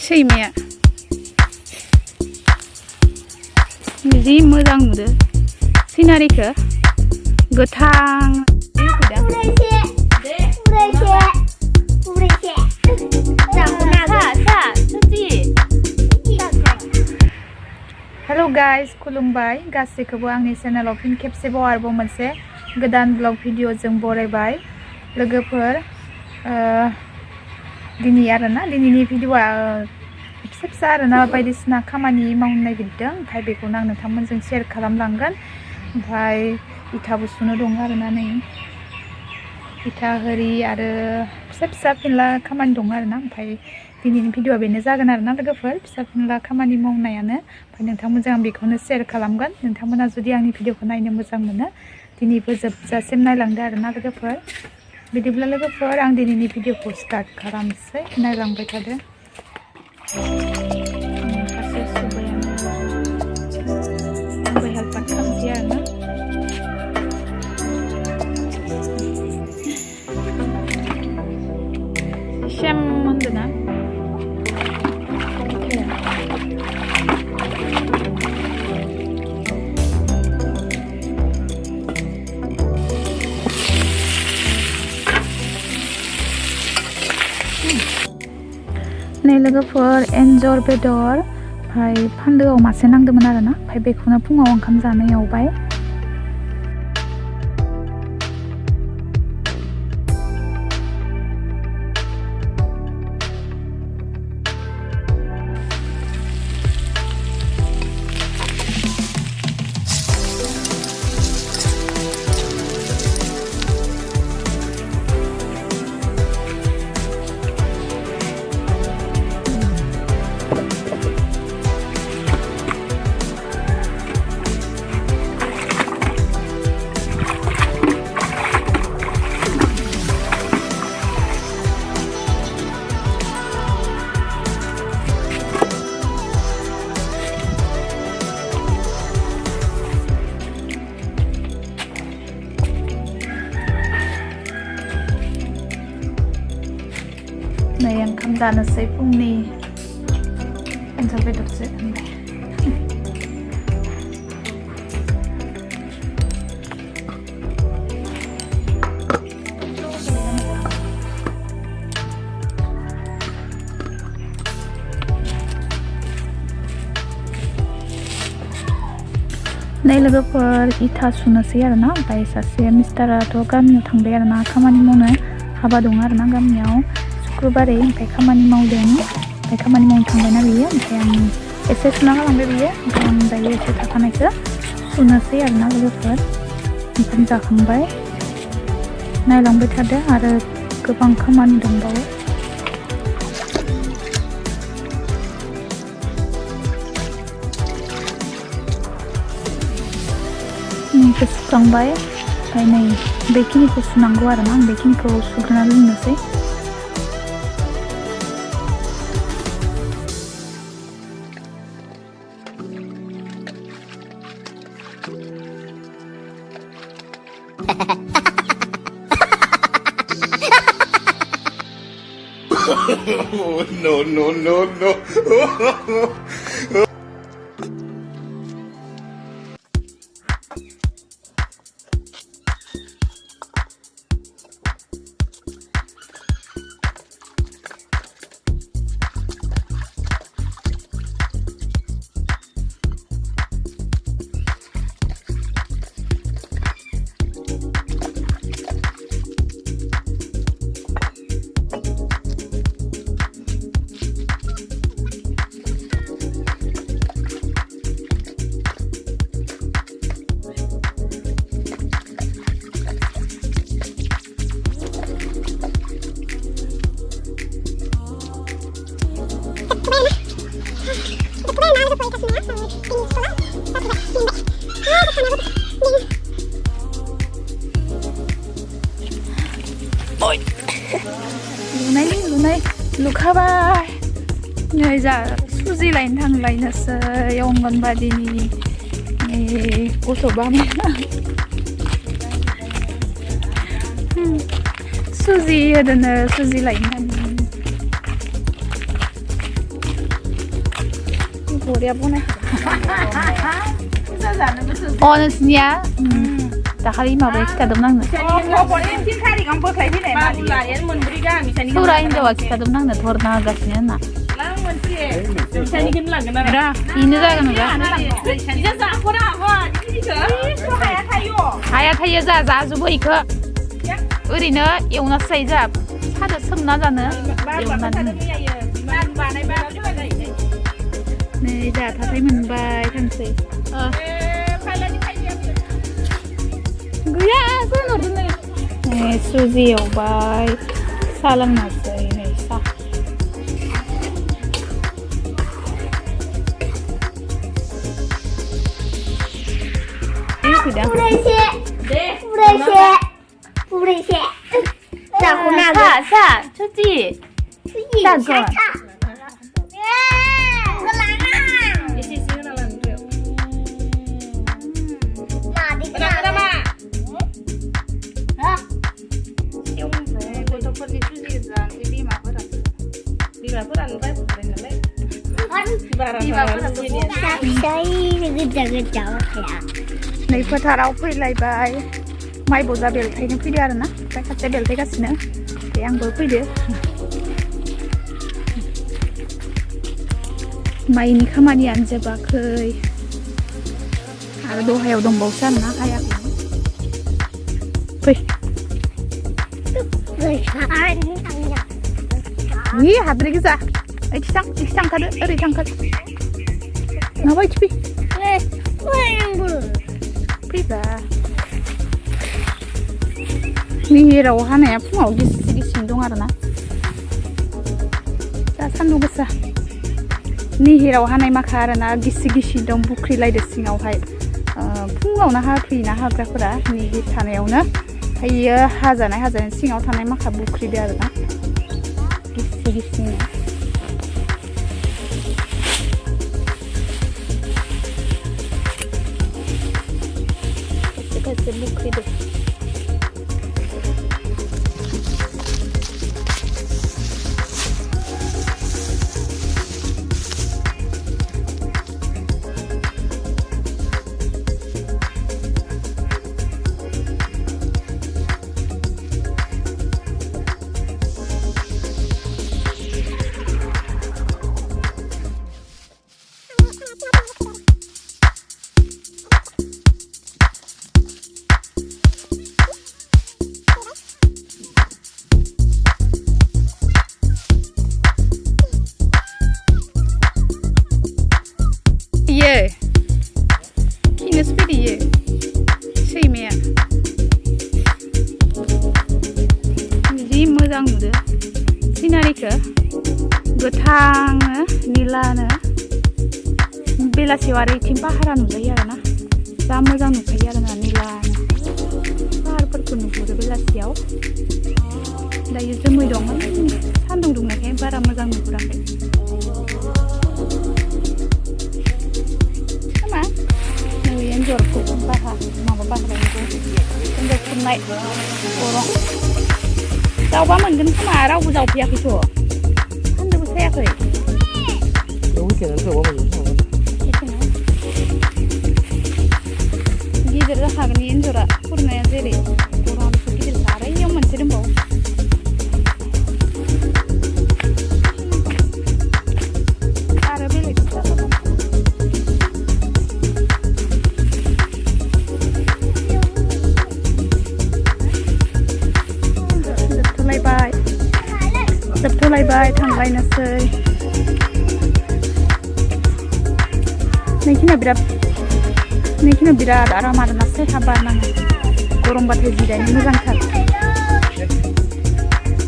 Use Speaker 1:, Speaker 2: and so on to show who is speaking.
Speaker 1: सैमाया जि मोजां नुदो सिनारिखौ गोथां हेलो गाइस खुलुमबाय गासैखौबो आंनि चेनेलाव फिन खेबसेबाव आरोबाव मोनसे गोदान ब्लग भिडिअ जों बरायबाय लोगोफोर दिनै आरोना दिनैनि भिडिअआ फिसा फिसा आरोना बायदिसिना खामानि मावनो नागिरदों ओमफ्राय बेखौनो आं नोंथांमोनजों शेयार खालामलांगोन ओमफ्राय इथाबो सुनो दं आरोना नै इथा होरि आरो फिसा फिसा फिनला खामानि दं आरोना ओमफ्राय दिनैनि भिडिअआ बेनो जागोन आरोना लोगोफोर फिसा फिनला खामानि मावनायानो ओमफ्राय नोंथांमोनजों आं बेखौनो शेयार खालामगोन नोंथांमोना जुदि आंनि भिडिअखौ नायनो मोजां मोनो दिनैबो जोबजासिम नायलांदो आरोना लोगोफोर बिदिब्ला लोगोफोर आं दिनैनि भिडिअखौ स्टार्ट खालामसै नायलांबाय थादो माखासे सुबायानो आंबो हेल्प खालामसै आरोना सेम होनदोंना नै लोगोफोर एन्जर बेदर ओमफ्राय फान्दोआव मासे नांदोंमोन आरोना ओमफ्राय बेखौनो फुङाव ओंखाम जानो एवबाय नै ओंखाम जानोसै फुंनि एन्जर बेदरसो नै लोगोफोर इथा सुनोसै आरोना ओमफ्राय सासे मिस्टाराथ' गामियाव थांबाय आरोना खामानि मावनो हाबा दं आरोना गामियाव शुक्रबारै ओमफ्राय खामानि मावदों ओमफ्राय खामानि मावनो थांबायना बियो ओमफ्राय आं एसे सुना गालांबाय बियो ओमफ्राय आं दायो एसे थाखानायखौ सुनोसै आरोना लोगोफोर ओंखाम जाखांबाय नायलांबाय थादो आरो गोबां खामानि दंबावो नैखौ सुखांबाय ओमफ्राय नै बेखिनिखौ सुनांगौ आरोना आं बेखिनिखौ सुग्रोना लोंनोसै
Speaker 2: Oh, no, no, no, no.
Speaker 1: लुनाय लुखाबाय नै जा सुजि लायनो थांलायनोसै अंगनबादिनि गथ'बा सुजि होदोनो सुजि लायनो बरिया बनाय
Speaker 3: फुजा जानो गोसो
Speaker 1: अ नोंसिनिया दाखालि माबाया खिथादोंमोन आंनो
Speaker 3: बर'नि 3 थारिखआव बोख्लायफैनाय मालियानो मोनब्रै गाहाम इसानि
Speaker 1: सौरा हिनजावा खिथादोंमोन आंनो धरना होगासिनो होनना
Speaker 3: लां मोनसे इसानिखौनो लांगोन आरो
Speaker 1: रा बेनो जागोन रा
Speaker 3: इसा जाखरा हा दिदिखौ हाया थायो
Speaker 1: हाया थायो जा जाजोबो इखो ओरैनो एवनासो जायो जा सादो सोमना जानो एवनानै नै जा थाथाय मोनबाय थांसै गैया खोनहरदों नै सुजि एवबाय साहा लोंनोसै नै साहा 사 초지 다거 नै फोथाराव फैलायबाय माइ बजा बेलथायनो फैदो आरोना ओमफ्राय खाथिया बेलथायगासिनो ओमफ्राय आंबो फैदो माइनि खामानियानो जोबाखै आरो दहायाव दंबावसो आरोना हायाखै फै हाद्रि गोजा ओइथि थांखादो ओरै थांखादो नङाबा ओइथि फै फैबा निहिराव हानाया फुङाव गिसिं दं आरोना दा सान्दुं गोसा निहिराव हानाय माखा आरोना गिसि दं बुख्रिलायदो सिङावहाय फुङावनो हाफैयोना हाग्राफोरा निहिर थानायावनो हायो हाजानाय सिङाव थानाय माखा बुख्रिदो आरोना गिसिनो खायसे बुख्रिदो खिनोसो फैदो सैमाया जि मोजां नुदो सिनारिखौ गोथांनो निलानो बेलासियाव आरो इथिं पाहारा नुजायो आरोना जा मोजां नुखायो आरोना निलानो पाहारफोरखौ नुहुरो बेलासियाव दायो जोमै दं सान्दुं दुंनायखाय बारा मोजां नुहुराखै एन्जरखौ माबा बाहायनांगौ एन्जर खुरनाय गरं जावबा मोनगोन खोमा रावबो जावफैयाखैथ' सान्दुंबो सायाखै गिदिर जाखागोन एन्जरा खुरनाया जेरै गरंखौ गिदिर जारायाव मोनसे दंबावो आरो बेलेग जोबथ'लायबाय थांलायनोसै नैखिना बिराद आराम आरोना सायहा बार नाङो गरमबाथाय जिरायनो मोजांथार